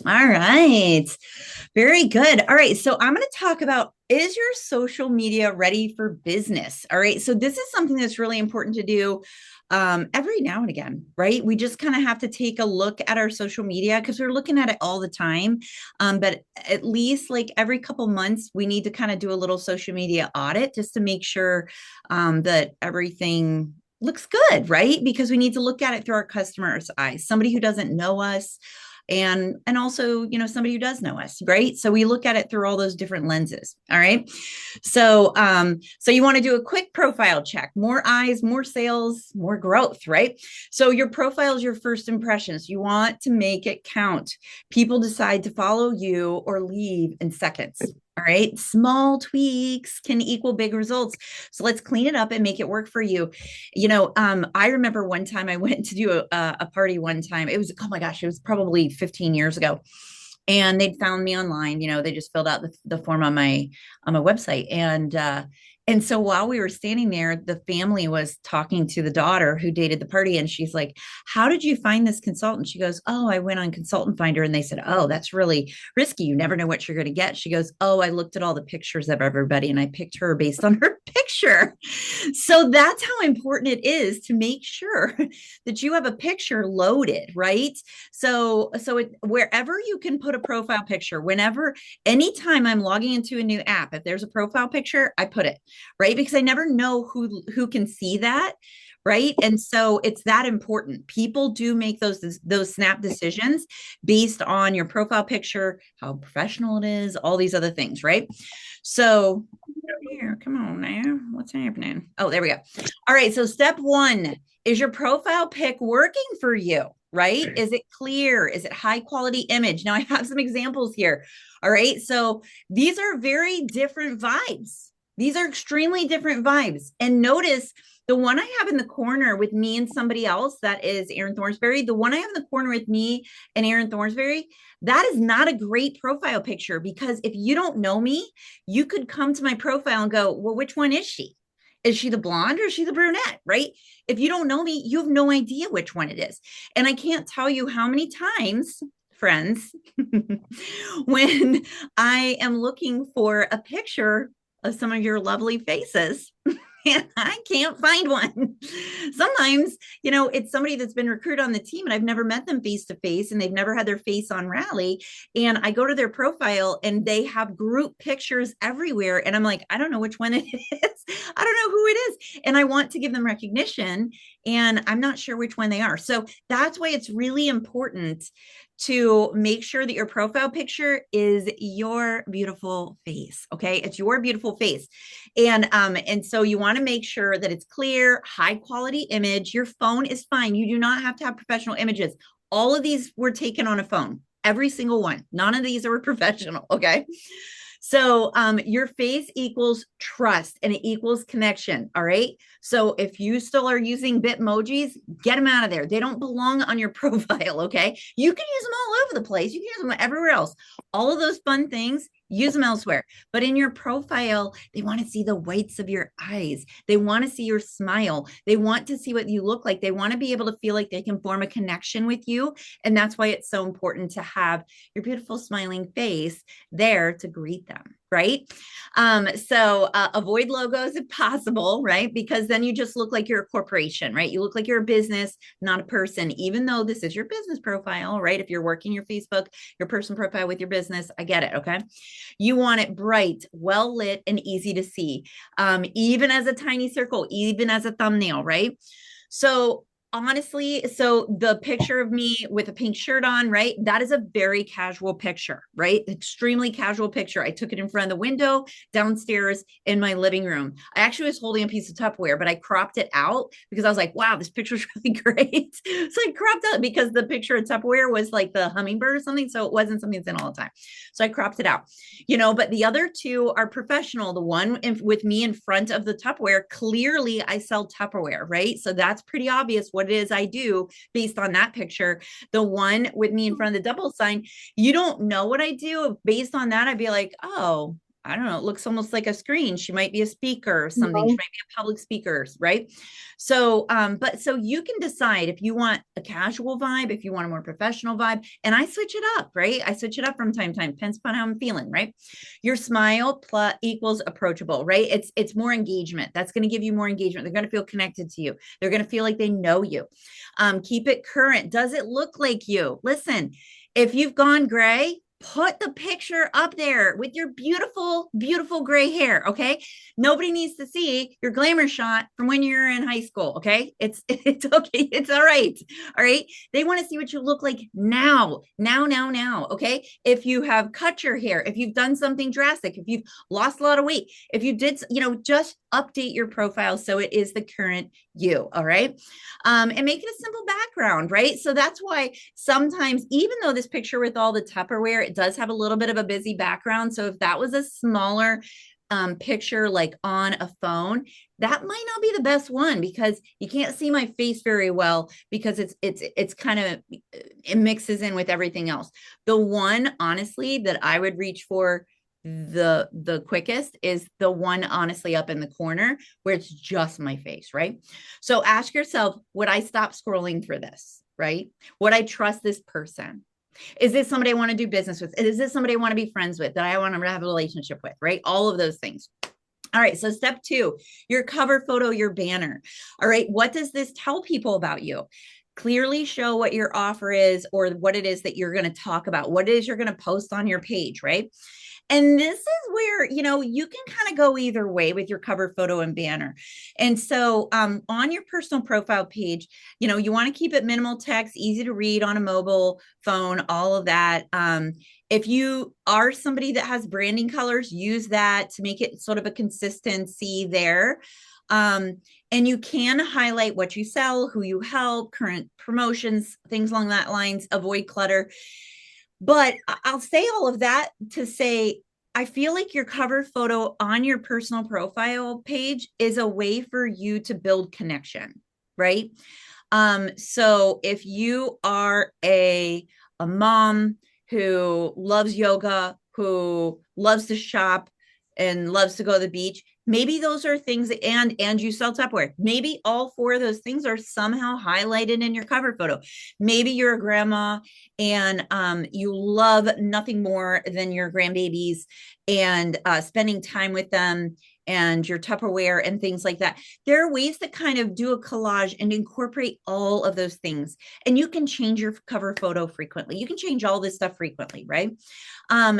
All right. Very good. All right. So I'm going to talk about, is your social media ready for business? All right. So this is something that's really important to do every now and again, right? We just kind of have to take a look at our social media because we're looking at it all the time. But at least like every couple months, we need to kind of do a little social media audit just to make sure that everything looks good, right? Because we need to look at it through our customers' eyes. Somebody who doesn't know us, and also, somebody who does know us, right? So we look at it through all those different lenses. All right. So you want to do a quick profile check. More eyes, more sales, more growth, right? So your profile is your first impressions. You want to make it count. People decide to follow you or leave in seconds. All right. Small tweaks can equal big results. So let's clean it up and make it work for you. I remember one time I went to do a party one time. It was, oh my gosh, it was probably 15 years ago. And they'd found me online. They just filled out the form on my website. And so while we were standing there, the family was talking to the daughter who dated the party. And she's like, how did you find this consultant? She goes, oh, I went on Consultant Finder. And they said, oh, that's really risky. You never know what you're going to get. She goes, oh, I looked at all the pictures of everybody and I picked her based on her picture. So that's how important it is to make sure that you have a picture loaded, right? So wherever you can put a profile picture, whenever, anytime I'm logging into a new app, if there's a profile picture, I put it, right? Because I never know who can see that, right? And so it's that important. People do make those snap decisions based on your profile picture, how professional it is, all these other things, right? So here, come on now. What's happening? Oh, there we go. All right. So step one, is your profile pic working for you? Right? Is it clear? Is it high quality image? Now I have some examples here. All right. So these are very different vibes. These are extremely different vibes. And notice the one I have in the corner with me and somebody else, that is Aaron Thornsberry. The one I have in the corner with me and Aaron Thornsberry, that is not a great profile picture, because if you don't know me, you could come to my profile and go, well, which one is she? Is she the blonde or is she the brunette? Right? If you don't know me, you have no idea which one it is. And I can't tell you how many times, friends, when I am looking for a picture of some of your lovely faces, and I can't find one. Sometimes, it's somebody that's been recruited on the team and I've never met them face to face and they've never had their face on Rally. And I go to their profile and they have group pictures everywhere. And I'm like, I don't know which one it is. I don't know who it is. And I want to give them recognition and I'm not sure which one they are. So that's why it's really important to make sure that your profile picture is your beautiful face. Okay. It's your beautiful face. And so you want to make sure that it's clear, high quality image. Your phone is fine. You do not have to have professional images. All of these were taken on a phone, every single one. None of these are professional. Okay. So your face equals trust and it equals connection. All right. So if you still are using Bitmojis, get them out of there. They don't belong on your profile. Okay. You can use them all over the place. You can use them everywhere else. All of those fun things, use them elsewhere. But in your profile, they want to see the whites of your eyes. They want to see your smile. They want to see what you look like. They want to be able to feel like they can form a connection with you. And that's why it's so important to have your beautiful smiling face there to greet them. Right. So avoid logos if possible, right? Because then you just look like you're a corporation, right? You look like you're a business, not a person, even though this is your business profile, right? If you're working your Facebook, your person profile with your business, I get it. Okay. You want it bright, well lit, and easy to see, even as a tiny circle, even as a thumbnail, right? So honestly, so the picture of me with a pink shirt on, right? That is a very casual picture, right? Extremely casual picture. I took it in front of the window downstairs in my living room. I actually was holding a piece of Tupperware, but I cropped it out because I was like, wow, this picture is really great. So I cropped out because the picture of Tupperware was like the hummingbird or something. So it wasn't something that's in all the time. So I cropped it out, but the other two are professional. The one with me in front of the Tupperware, clearly I sell Tupperware, right? So that's pretty obvious what it is I do based on that picture. The one with me in front of the double sign, you don't know what I do. Based on that, I'd be like, oh, I don't know, it looks almost like a screen. She might be a speaker or something. She No. might be a public speaker, right? So, but so you can decide if you want a casual vibe, if you want a more professional vibe, and I switch it up, right? I switch it up from time to time, depends upon how I'm feeling, right? Your smile plus equals approachable, right? It's more engagement. That's going to give you more engagement. They're going to feel connected to you. They're going to feel like they know you. Keep it current. Does it look like you? Listen, if you've gone gray, put the picture up there with your beautiful, beautiful gray hair. Okay. Nobody needs to see your glamour shot from when you're in high school. Okay. It's okay. It's all right. All right. They want to see what you look like now, now, now, now. Okay. If you have cut your hair, if you've done something drastic, if you've lost a lot of weight, if you did, just update your profile so it is the current you. All right. And make it a simple background, right? So that's why sometimes, even though this picture with all the Tupperware, it does have a little bit of a busy background. So if that was a smaller picture like on a phone, that might not be the best one because you can't see my face very well because it's kind of, it mixes in with everything else. The one honestly that I would reach for the quickest is the one honestly up in the corner where it's just my face, right? So ask yourself, would I stop scrolling for this, right? Would I trust this person? Is this somebody I want to do business with? Is this somebody I want to be friends with, that I want to have a relationship with, right? All of those things. All right. So step two, your cover photo, your banner. All right. What does this tell people about you? Clearly show what your offer is or what it is that you're going to talk about, what it is you're going to post on your page, right? And this is where, you can kind of go either way with your cover photo and banner. And so on your personal profile page, you want to keep it minimal text, easy to read on a mobile phone, all of that. If you are somebody that has branding colors, use that to make it sort of a consistency there. And you can highlight what you sell, who you help, current promotions, things along that lines, avoid clutter. But I'll say all of that to say, I feel like your cover photo on your personal profile page is a way for you to build connection, right? So if you are a mom who loves yoga, who loves to shop and loves to go to the beach, maybe those are things that, and you sell Tupperware. Maybe all four of those things are somehow highlighted in your cover photo. Maybe you're a grandma and you love nothing more than your grandbabies and spending time with them and your Tupperware and things like that. There are ways to kind of do a collage and incorporate all of those things. And you can change your cover photo frequently. You can change all this stuff frequently, right?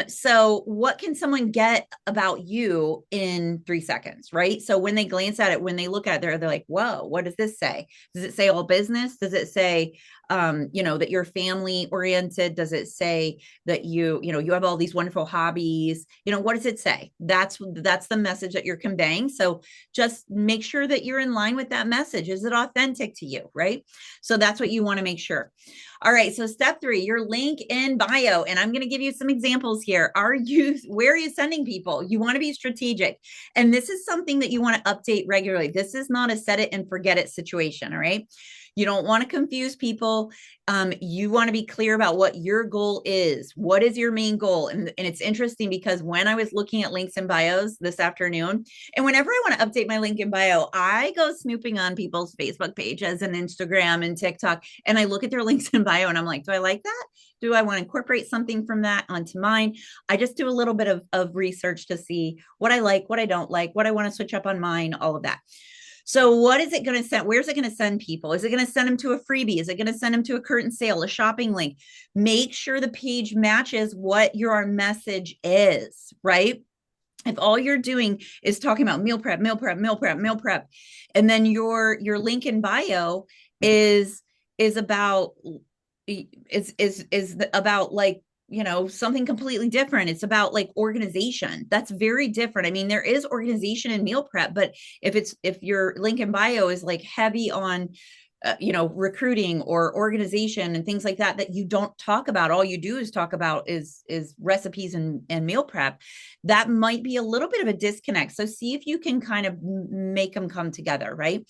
So what can someone get about you in 3 seconds, right? So when they glance at it, when they look at it, they're like, whoa, what does this say? Does it say all business? Does it say, that you're family oriented? Does it say that you have all these wonderful hobbies? What does it say? That's the message that you're conveying. So just make sure that you're in line with that message. Is it authentic to you, right? So that's what you want to make sure. All right. So step three, your link in bio. And I'm going to give you some examples here. Where are you sending people? You want to be strategic. And this is something that you want to update regularly. This is not a set it and forget it situation. All right. You don't want to confuse people. You want to be clear about what your goal is. What is your main goal? And it's interesting because when I was looking at links and bios this afternoon, and whenever I want to update my link in bio, I go snooping on people's Facebook pages and Instagram and TikTok, and I look at their links in bio and I'm like, do I like that? Do I want to incorporate something from that onto mine? I just do a little bit of research to see what I like, what I don't like, what I want to switch up on mine, all of that. So what is it going to send? Where's it going to send people? Is it going to send them to a freebie? Is it going to send them to a current sale, a shopping link? Make sure the page matches what your message is, right? If all you're doing is talking about meal prep, meal prep, meal prep, meal prep, and then your link in bio is about is about like something completely different. It's about like organization. That's very different. I mean, there is organization in meal prep, but if your link in bio is like heavy on recruiting or organization and things like that you don't talk about, all you do is talk about is recipes and meal prep, that might be a little bit of a disconnect. So see if you can kind of make them come together, right?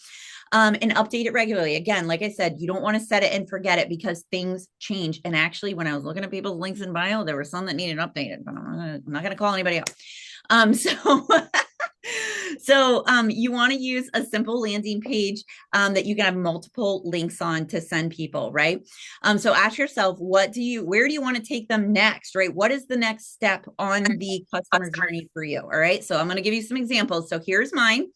And update it regularly. Again, like I said, you don't want to set it and forget it because things change. And actually, when I was looking at people's links in bio, there were some that needed updated, but I'm not going to call anybody out. So you want to use a simple landing page that you can have multiple links on to send people, right? So ask yourself, where do you want to take them next, right? What is the next step on the customer journey for you? All right. So I'm going to give you some examples. So here's mine,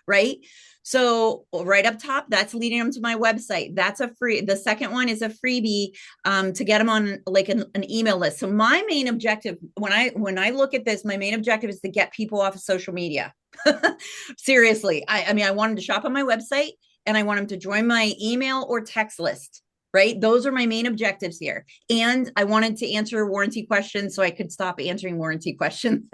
right? So right up top, that's leading them to my website. That's a free. The second one is a freebie to get them on like an email list. So my main objective when I look at this, my main objective is to get people off of social media. Seriously, I mean, I want them to shop on my website and I want them to join my email or text list. Right. Those are my main objectives here. And I wanted to answer warranty questions so I could stop answering warranty questions.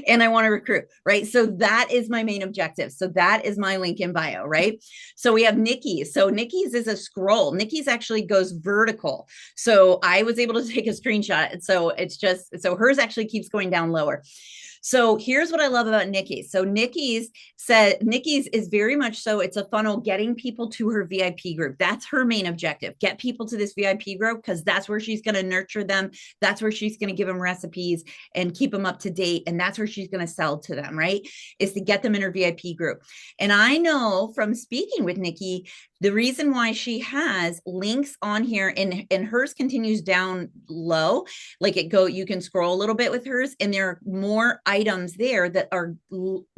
And I want to recruit. Right. So that is my main objective. So that is my link in bio. Right. So we have Nikki's. So Nikki's is a scroll. Nikki's actually goes vertical. So I was able to take a screenshot. So it's just, so hers actually keeps going down lower. So here's what I love about Nikki's. So Nikki's is very much so it's a funnel getting people to her VIP group. That's her main objective. Get people to this VIP group because that's where she's going to nurture them. That's where she's going to give them recipes and keep them up to date. And that's where she's going to sell to them, right? Is to get them in her VIP group. And I know from speaking with Nikki, the reason why she has links on here and hers continues down low, like you can scroll a little bit with hers and there are more items there that are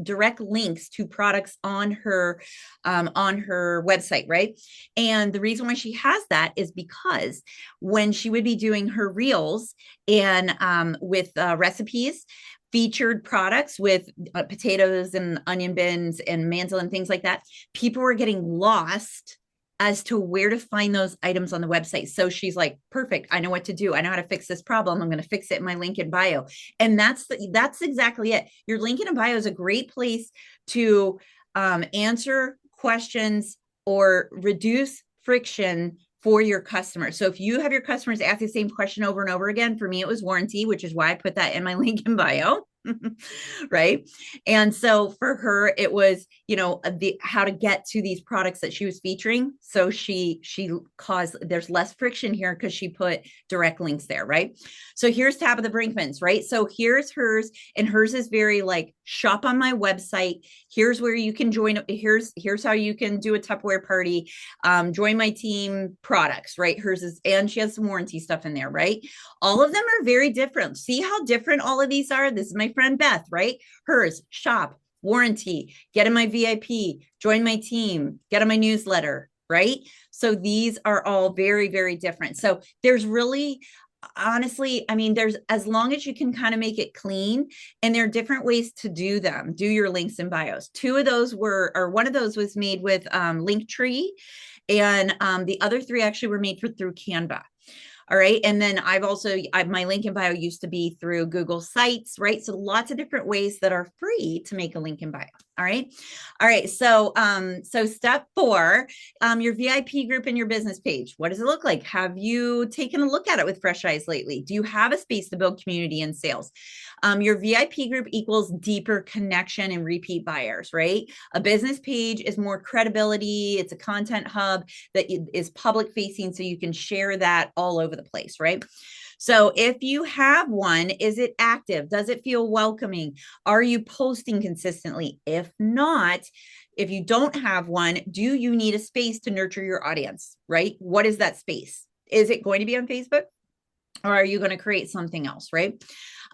direct links to products on her website, right? And the reason why she has that is because when she would be doing her reels and with recipes, featured products with potatoes and onion bins and mantle and things like that, people were getting lost as to where to find those items on the website. So she's like, perfect. I know what to do. I know how to fix this problem. I'm going to fix it in my link in bio. And that's exactly it. Your link in bio is a great place to answer questions or reduce friction for your customers. So if you have your customers ask the same question over and over again, for me, it was warranty, which is why I put that in my link in bio. Right. And so for her, it was, how to get to these products that she was featuring. So she caused, there's less friction here because she put direct links there. Right. So here's Tabitha Brinkman's, right? So here's hers, and hers is very like, shop on my website. Here's where you can join. Here's how you can do a Tupperware party. Join my team products, right? Hers is, and she has some warranty stuff in there, right? All of them are very different. See how different all of these are? This is my friend Beth, right? Hers, shop, warranty, get in my VIP, join my team, get in my newsletter, right? So these are all very, very different. So there's really, honestly, I mean, there's, as long as you can kind of make it clean, and there are different ways to do them, do your links and bios. One of those was made with Linktree, and the other three actually were made through Canva. All right. And then my link in bio used to be through Google Sites, right? So lots of different ways that are free to make a link in bio. All right. All right. So step 4, your VIP group and your business page. What does it look like? Have you taken a look at it with fresh eyes lately? Do you have a space to build community and sales? Your VIP group equals deeper connection and repeat buyers, right? A business page is more credibility. It's a content hub that is public facing, so you can share that all over the place, right? So if you have one, is it active? Does it feel welcoming? Are you posting consistently? If not, if you don't have one, do you need a space to nurture your audience, right? What is that space? Is it going to be on Facebook? Or are you going to create something else, right?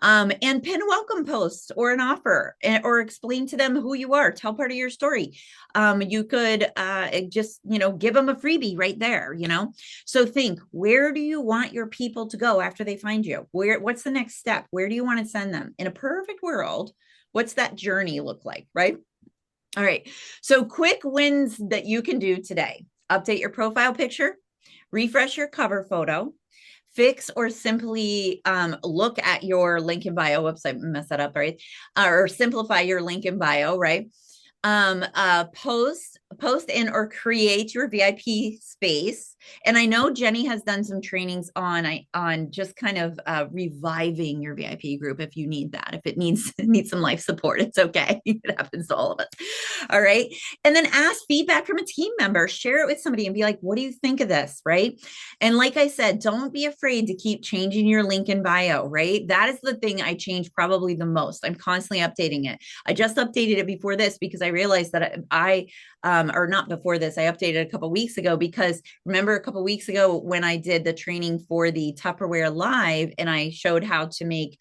And pin a welcome post or an offer, or explain to them who you are. Tell part of your story. You could just, give them a freebie right there, So think, where do you want your people to go after they find you? What's the next step? Where do you want to send them? In a perfect world, what's that journey look like, right? All right. So quick wins that you can do today. Update your profile picture, refresh your cover photo, fix or simply look at your link in bio. Whoops, I messed that up, right? Or simplify your link in bio, right? Post post in or create your VIP space. And I know Jenny has done some trainings on just kind of reviving your VIP group if you need that. If it needs some life support, it's okay. It happens to all of us. All right. And then ask feedback from a team member. Share it with somebody and be like, what do you think of this? Right. And like I said, don't be afraid to keep changing your link in bio, right? That is the thing I change probably the most. I'm constantly updating it. I just updated it before this because I realized that or not before this, I updated a couple weeks ago because remember a couple weeks ago when I did the training for the Tupperware live and I showed how to make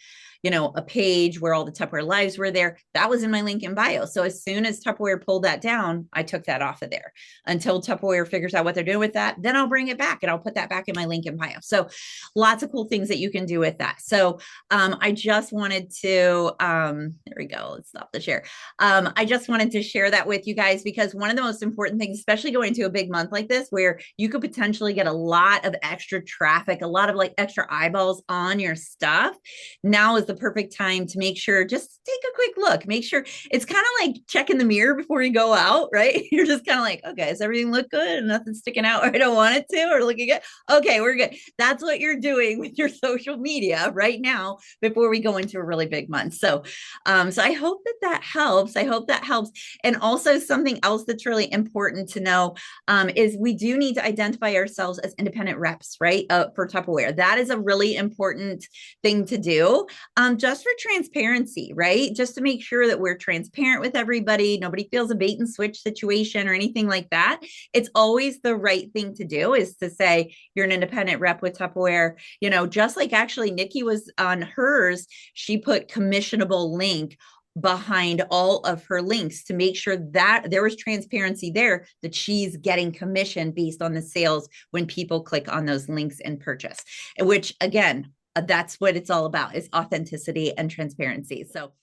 a page where all the Tupperware lives were there. That was in my link in bio. So as soon as Tupperware pulled that down, I took that off of there until Tupperware figures out what they're doing with that. Then I'll bring it back and I'll put that back in my link in bio. So lots of cool things that you can do with that. So I just wanted to, there we go. Let's stop the share. I just wanted to share that with you guys because one of the most important things, especially going into a big month like this, where you could potentially get a lot of extra traffic, a lot of like extra eyeballs on your stuff. Now is the perfect time to make sure, just take a quick look, make sure it's kind of like checking the mirror before you go out, right? You're just kind of like, okay, does everything look good and nothing sticking out where I don't want it to or looking good? Okay, we're good. That's what you're doing with your social media right now before we go into a really big month. So I hope that helps. I hope that helps. And also something else that's really important to know is we do need to identify ourselves as independent reps, right? For Tupperware. That is a really important thing to do just for transparency, right? Just to make sure that we're transparent with everybody. Nobody feels a bait and switch situation or anything like that. It's always the right thing to do is to say you're an independent rep with Tupperware, just like actually Nikki was on hers, she put commissionable link behind all of her links to make sure that there was transparency there that she's getting commission based on the sales when people click on those links and purchase, which again, that's what it's all about is authenticity and transparency. So